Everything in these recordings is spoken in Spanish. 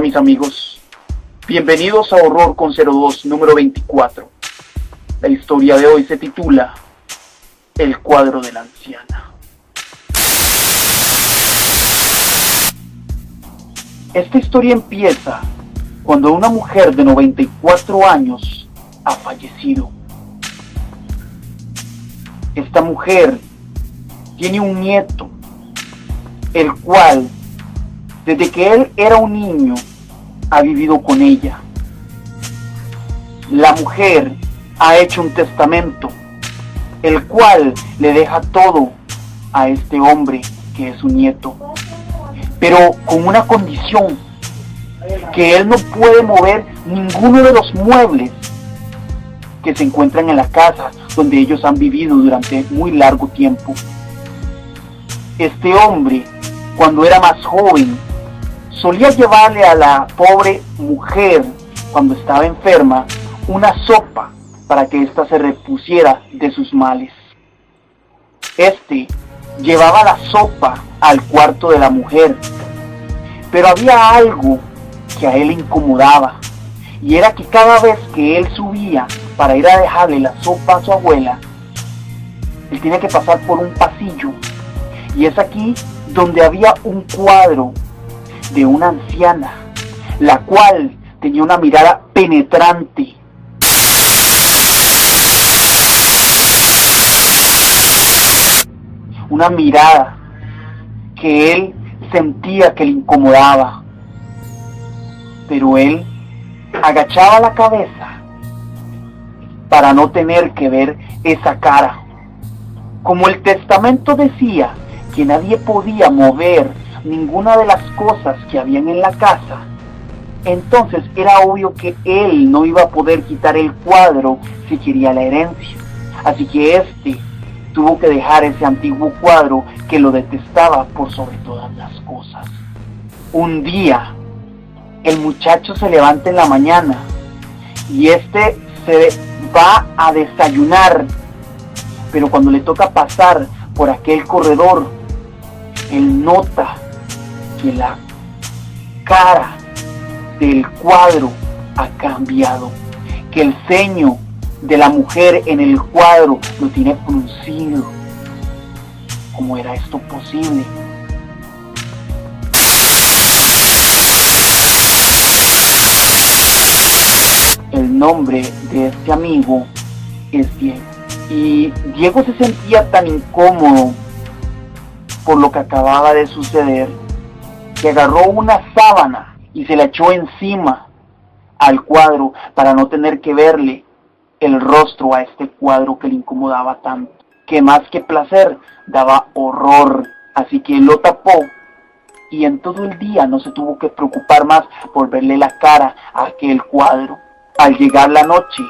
mis amigos, bienvenidos a Horror con 02 número 24. La historia de hoy se titula El cuadro de la anciana. Esta historia empieza cuando una mujer de 94 años ha fallecido. Esta mujer tiene un nieto, el cual, desde que él era un niño, ha vivido con ella. La mujer ha hecho un testamento, el cual le deja todo a este hombre que es su nieto, pero con una condición, que él no puede mover ninguno de los muebles que se encuentran en la casa donde ellos han vivido durante muy largo tiempo. Este hombre, cuando era más joven, solía llevarle a la pobre mujer, cuando estaba enferma, una sopa para que ésta se repusiera de sus males. Este llevaba la sopa al cuarto de la mujer, pero había algo que a él le incomodaba, y era que cada vez que él subía para ir a dejarle la sopa a su abuela, él tenía que pasar por un pasillo, y es aquí donde había un cuadro de una anciana, la cual tenía una mirada penetrante. Una mirada que él sentía que le incomodaba. Pero él agachaba la cabeza para no tener que ver esa cara. Como el testamento decía que nadie podía mover ninguna de las cosas que habían en la casa, entonces era obvio que él no iba a poder quitar el cuadro si quería la herencia. Así que este tuvo que dejar ese antiguo cuadro que lo detestaba por sobre todas las cosas. Un día, el muchacho se levanta en la mañana y este se va a desayunar, pero cuando le toca pasar por aquel corredor, él nota que la cara del cuadro ha cambiado, que el ceño de la mujer en el cuadro lo tiene fruncido. ¿Cómo era esto posible? El nombre de este amigo es Diego, y Diego se sentía tan incómodo por lo que acababa de suceder, que agarró una sábana y se la echó encima al cuadro para no tener que verle el rostro a este cuadro que le incomodaba tanto, que más que placer daba horror. Así que lo tapó y en todo el día no se tuvo que preocupar más por verle la cara a aquel cuadro. Al llegar la noche,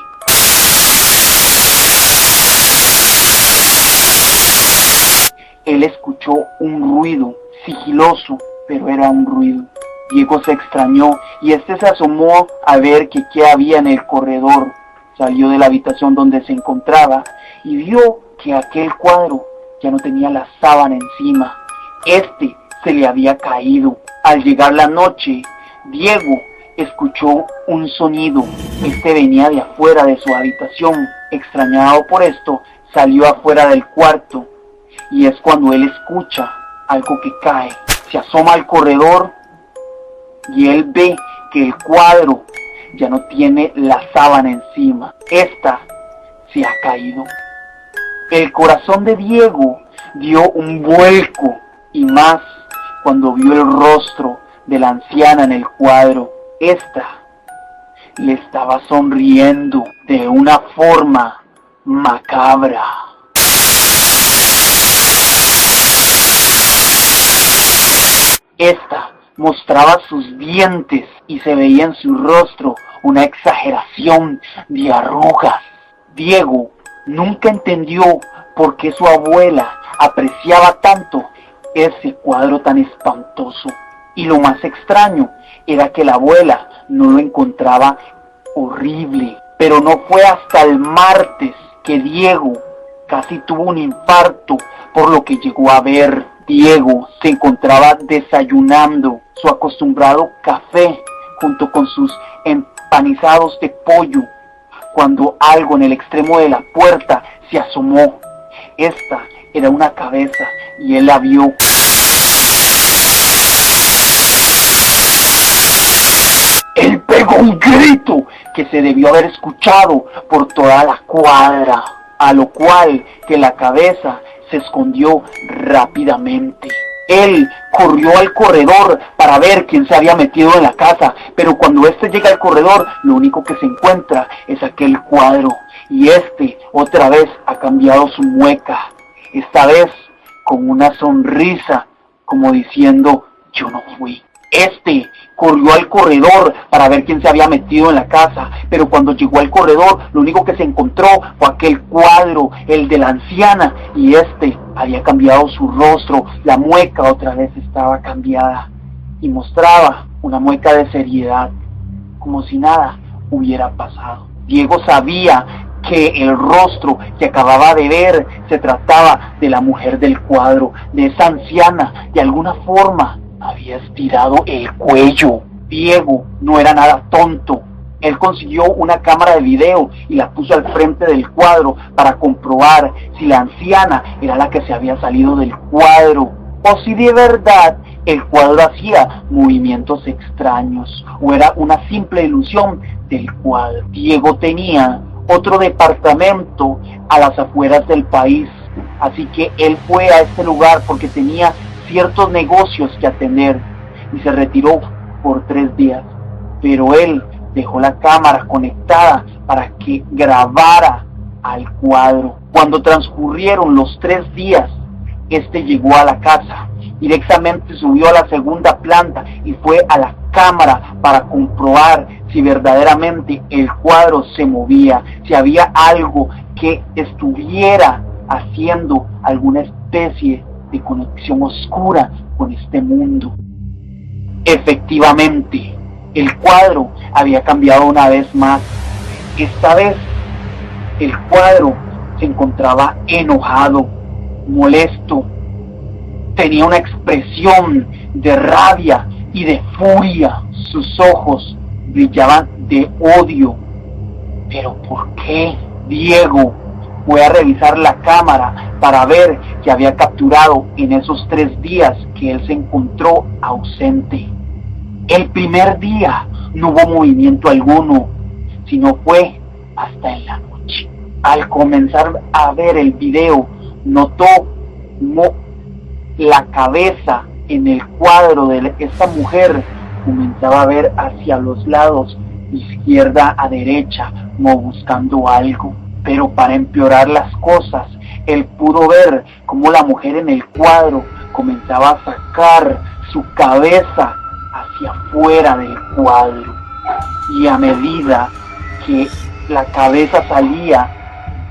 él escuchó un ruido sigiloso, pero era un ruido. Diego se extrañó y este se asomó a ver qué había en el corredor. Salió de la habitación donde se encontraba y vio que aquel cuadro ya no tenía la sábana encima. Este se le había caído. Al llegar la noche, Diego escuchó un sonido. Este venía de afuera de su habitación. Extrañado por esto, salió afuera del cuarto y es cuando él escucha algo que cae. Se asoma al corredor y él ve que el cuadro ya no tiene la sábana encima. Esta se ha caído. El corazón de Diego dio un vuelco, y más cuando vio el rostro de la anciana en el cuadro. Esta le estaba sonriendo de una forma macabra. Esta mostraba sus dientes y se veía en su rostro una exageración de arrugas. Diego nunca entendió por qué su abuela apreciaba tanto ese cuadro tan espantoso. Y lo más extraño era que la abuela no lo encontraba horrible. Pero no fue hasta el martes que Diego casi tuvo un infarto por lo que llegó a ver. Diego se encontraba desayunando su acostumbrado café junto con sus empanizados de pollo, cuando algo en el extremo de la puerta se asomó. Esta era una cabeza y él la vio. Él pegó un grito que se debió haber escuchado por toda la cuadra, a lo cual que la cabeza se escondió rápidamente. Él corrió al corredor para ver quién se había metido en la casa, pero cuando éste llega al corredor, lo único que se encuentra es aquel cuadro, y este otra vez ha cambiado su mueca, esta vez con una sonrisa, como diciendo, yo no fui. Este corrió al corredor para ver quién se había metido en la casa, pero cuando llegó al corredor, lo único que se encontró fue aquel cuadro, el de la anciana, y este había cambiado su rostro, la mueca otra vez estaba cambiada, y mostraba una mueca de seriedad, como si nada hubiera pasado. Diego sabía que el rostro que acababa de ver se trataba de la mujer del cuadro, de esa anciana, de alguna forma había estirado el cuello. Diego no era nada tonto. Él consiguió una cámara de video y la puso al frente del cuadro para comprobar si la anciana era la que se había salido del cuadro o si de verdad el cuadro hacía movimientos extraños o era una simple ilusión del cuadro. Diego tenía otro departamento a las afueras del país, así que él fue a este lugar porque tenía ciertos negocios que atender y se retiró por 3 días, pero él dejó la cámara conectada para que grabara al cuadro. Cuando transcurrieron los 3 días, este llegó a la casa, directamente subió a la segunda planta y fue a la cámara para comprobar si verdaderamente el cuadro se movía, si había algo que estuviera haciendo alguna especie de conexión oscura con este mundo. Efectivamente, el cuadro había cambiado una vez más. Esta vez, el cuadro se encontraba enojado, molesto. Tenía una expresión de rabia y de furia. Sus ojos brillaban de odio. ¿Pero por qué? Diego fue a revisar la cámara para ver que había capturado en esos 3 días que él se encontró ausente. El primer día no hubo movimiento alguno, sino fue hasta en la noche. Al comenzar a ver el video, notó cómo la cabeza en el cuadro de esta mujer comenzaba a ver hacia los lados, izquierda a derecha, como buscando algo. Pero para empeorar las cosas, él pudo ver cómo la mujer en el cuadro comenzaba a sacar su cabeza hacia afuera del cuadro. Y a medida que la cabeza salía,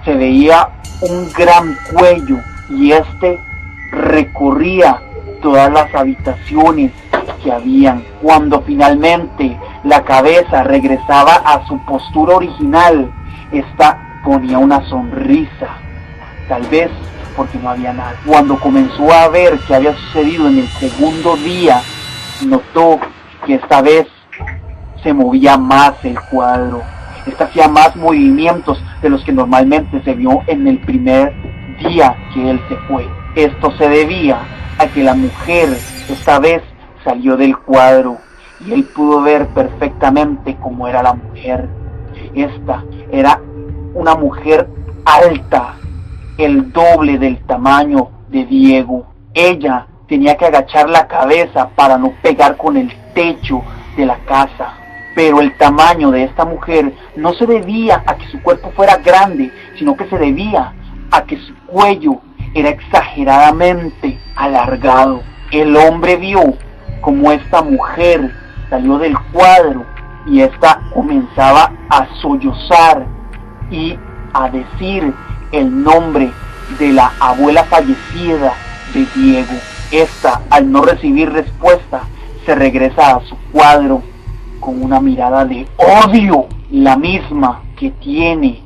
se veía un gran cuello y este recorría todas las habitaciones que habían. Cuando finalmente la cabeza regresaba a su postura original, esta ponía una sonrisa, tal vez porque no había nada. Cuando comenzó a ver qué había sucedido en el segundo día, notó que esta vez se movía más el cuadro. Esta hacía más movimientos de los que normalmente se vio en el primer día que él se fue. Esto se debía a que la mujer esta vez salió del cuadro y él pudo ver perfectamente cómo era la mujer. Esta era una mujer alta, el doble del tamaño de Diego. Ella tenía que agachar la cabeza para no pegar con el techo de la casa. Pero el tamaño de esta mujer no se debía a que su cuerpo fuera grande, sino que se debía a que su cuello era exageradamente alargado. El hombre vio cómo esta mujer salió del cuadro y esta comenzaba a sollozar y a decir el nombre de la abuela fallecida de Diego. Esta, al no recibir respuesta, se regresa a su cuadro con una mirada de odio, la misma que tiene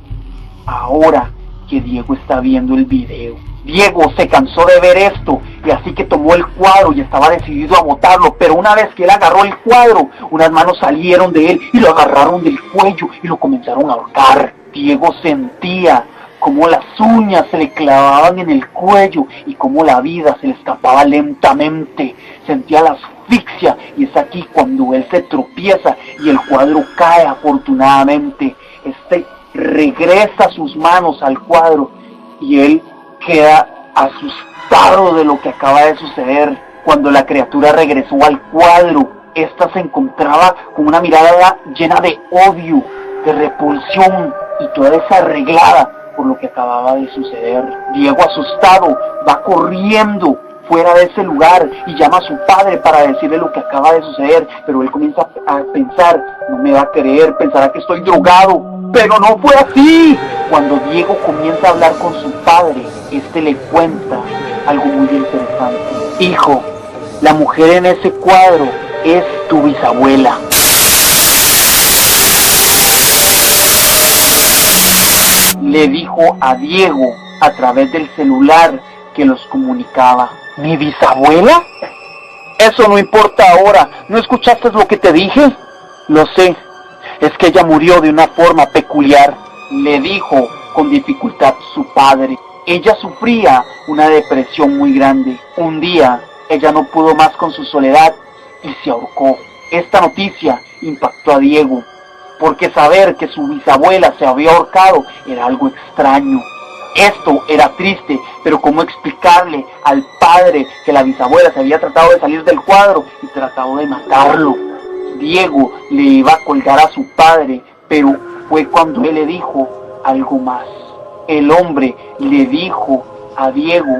ahora que Diego está viendo el video. Diego se cansó de ver esto y así que tomó el cuadro y estaba decidido a botarlo, pero una vez que él agarró el cuadro, unas manos salieron de él y lo agarraron del cuello y lo comenzaron a ahorcar. Diego sentía como las uñas se le clavaban en el cuello y como la vida se le escapaba lentamente. Sentía la asfixia y es aquí cuando él se tropieza y el cuadro cae afortunadamente. Regresa sus manos al cuadro y él queda asustado de lo que acaba de suceder. Cuando la criatura regresó al cuadro, esta se encontraba con una mirada llena de odio, de repulsión y toda desarreglada por lo que acababa de suceder. Diego, asustado, va corriendo fuera de ese lugar y llama a su padre para decirle lo que acaba de suceder, pero él comienza a pensar, no me va a creer, pensará que estoy drogado, pero no fue así. Cuando Diego comienza a hablar con su padre, este le cuenta algo muy interesante. Hijo, la mujer en ese cuadro es tu bisabuela. Le dijo a Diego a través del celular que los comunicaba. ¿Mi bisabuela? Eso no importa ahora. ¿No escuchaste lo que te dije? Lo sé. Es que ella murió de una forma peculiar, le dijo con dificultad su padre. Ella sufría una depresión muy grande. Un día, ella no pudo más con su soledad y se ahorcó. Esta noticia impactó a Diego, porque saber que su bisabuela se había ahorcado era algo extraño. Esto era triste, pero ¿cómo explicarle al padre que la bisabuela se había tratado de salir del cuadro y tratado de matarlo? Diego le iba a colgar a su padre, pero fue cuando él le dijo algo más. El hombre le dijo a Diego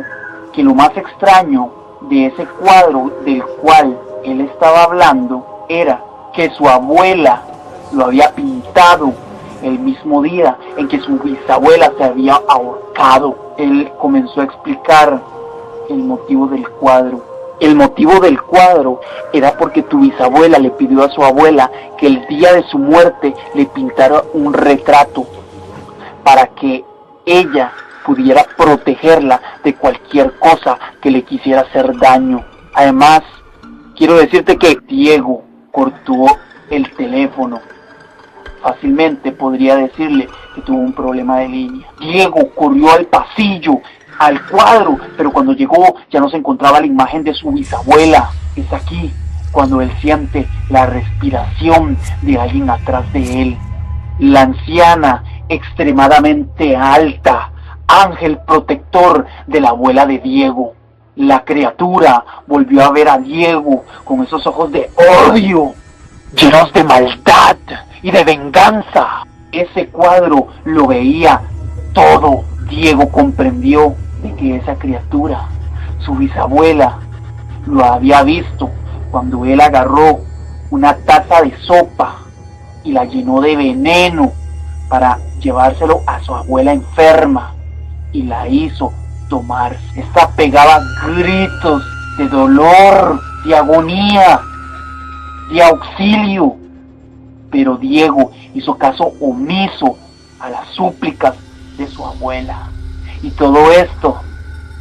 que lo más extraño de ese cuadro del cual él estaba hablando era que su abuela lo había pintado el mismo día en que su bisabuela se había ahorcado. Él comenzó a explicar el motivo del cuadro. El motivo del cuadro era porque tu bisabuela le pidió a su abuela que el día de su muerte le pintara un retrato para que ella pudiera protegerla de cualquier cosa que le quisiera hacer daño. Además, quiero decirte que Diego cortó el teléfono. Fácilmente podría decirle que tuvo un problema de línea. Diego corrió al pasillo, al cuadro, pero cuando llegó ya no se encontraba la imagen de su bisabuela. Es aquí cuando él siente la respiración de alguien atrás de él. La anciana, extremadamente alta, ángel protector de la abuela de Diego. La criatura volvió a ver a Diego con esos ojos de odio, llenos de maldad y de venganza. Ese cuadro lo veía todo. Diego comprendió de que esa criatura, su bisabuela, lo había visto cuando él agarró una taza de sopa y la llenó de veneno para llevárselo a su abuela enferma y la hizo tomar. Esta pegaba gritos de dolor, de agonía, de auxilio, pero Diego hizo caso omiso a las súplicas de su abuela. Y todo esto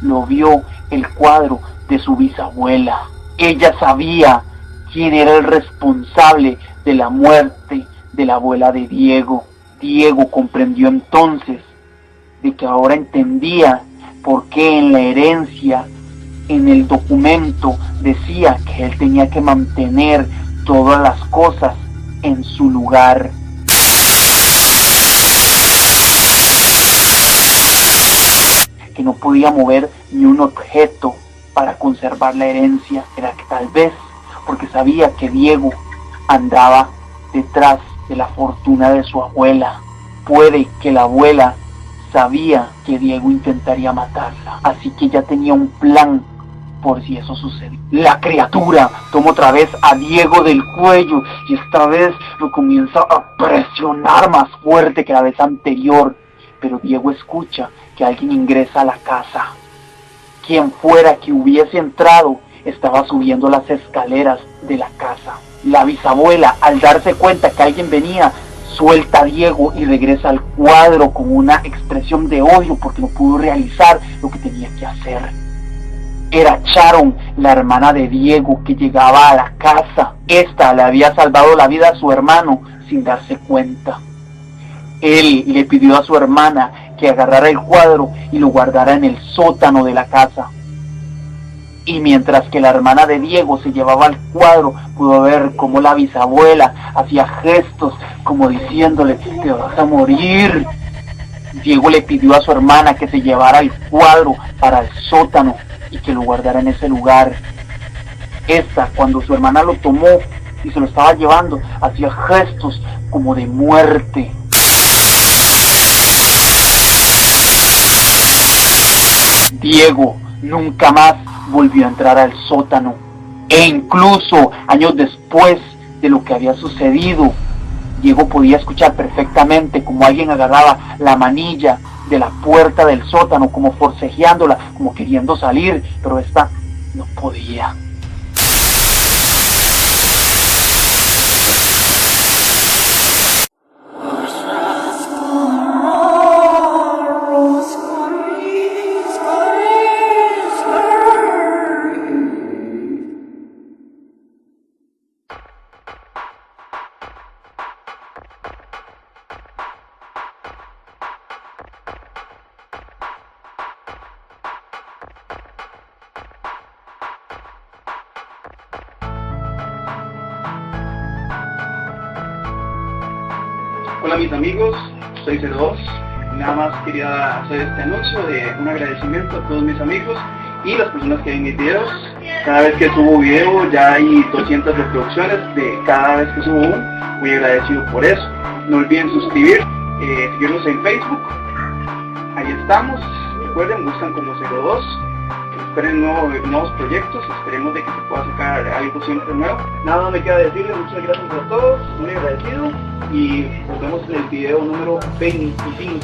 lo vio el cuadro de su bisabuela. Ella sabía quién era el responsable de la muerte de la abuela de Diego. Diego comprendió entonces de que ahora entendía por qué en la herencia, en el documento, decía que él tenía que mantener todas las cosas en su lugar. Que no podía mover ni un objeto para conservar la herencia. Era que tal vez porque sabía que Diego andaba detrás de la fortuna de su abuela. Puede que la abuela sabía que Diego intentaría matarla, así que ya tenía un plan por si eso sucedía. La criatura toma otra vez a Diego del cuello y esta vez lo comienza a presionar más fuerte que la vez anterior, pero Diego escucha que alguien ingresa a la casa. Quien fuera que hubiese entrado estaba subiendo las escaleras de la casa. La bisabuela, al darse cuenta que alguien venía, suelta a Diego y regresa al cuadro con una expresión de odio porque no pudo realizar lo que tenía que hacer. era Sharon, la hermana de Diego, que llegaba a la casa. Esta le había salvado la vida a su hermano sin darse cuenta. Él le pidió a su hermana que agarrara el cuadro y lo guardara en el sótano de la casa. Y mientras que la hermana de Diego se llevaba el cuadro, pudo ver cómo la bisabuela hacía gestos como diciéndole: te vas a morir. Diego le pidió a su hermana que se llevara el cuadro para el sótano y que lo guardara en ese lugar. Esta, cuando su hermana lo tomó y se lo estaba llevando, hacía gestos como de muerte. Diego nunca más volvió a entrar al sótano, e incluso años después de lo que había sucedido, Diego podía escuchar perfectamente como alguien agarraba la manilla de la puerta del sótano, como forcejeándola, como queriendo salir, pero esta no podía. Hola mis amigos, soy 02. Nada más quería hacer este anuncio de un agradecimiento a todos mis amigos y las personas que ven mis videos. Cada vez que subo video ya hay 200 reproducciones de cada vez que subo uno. Muy agradecido por eso. No olviden seguirnos en Facebook. Ahí estamos. Recuerden, buscan como 02. Esperen nuevos proyectos. Esperemos de que se pueda sacar algo siempre nuevo. Nada más me queda decirles muchas gracias a todos. Muy agradecido. Y nos vemos en el video número 25.